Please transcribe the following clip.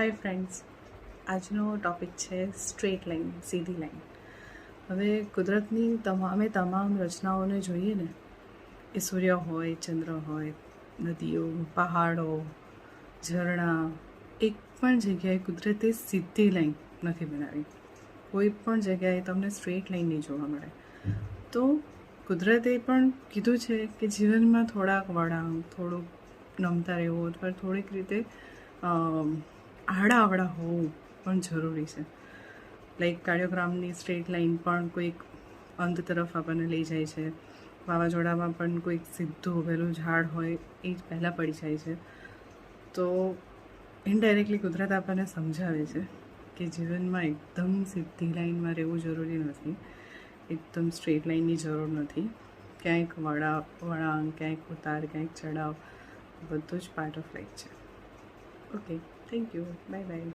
Hi friends, આજનો topic છે straight line, સીધી લાઇન. હવે કુદરતની તમામ રચનાઓને જોઈએ ને, એ સૂર્ય હોય, ચંદ્ર હોય, નદીઓ, પહાડો, ઝરણા, એક પણ જગ્યાએ કુદરતે સીધી લાઈન નથી બનાવી. કોઈ પણ જગ્યાએ તમને સ્ટ્રેટ લાઇન નહીં જોવા મળે. તો કુદરતે પણ કીધું છે કે જીવનમાં થોડાક વળાંક, થોડુંક નમતા રહેવું અથવા થોડીક રીતે આડા હોવું પણ જરૂરી છે. લાઈક કાર્ડિયોગ્રામની સ્ટ્રેટ લાઇન પણ કોઈક અંત તરફ આપણને લઈ જાય છે. વાવાઝોડામાં પણ કોઈક સીધું ઉભેલું ઝાડ હોય એ જ પહેલાં પડી જાય છે. તો ઇનડાયરેક્ટલી કુદરત આપણને સમજાવે છે કે જીવનમાં એકદમ સીધી લાઇનમાં રહેવું જરૂરી નથી, એકદમ સ્ટ્રેટ લાઇનની જરૂર નથી. ક્યાંક વળાંક, ક્યાંક ઉતાર, ક્યાંક ચડાવ, બધું જ પાર્ટ ઓફ લાઈફ છે. Okay, thank you, bye bye.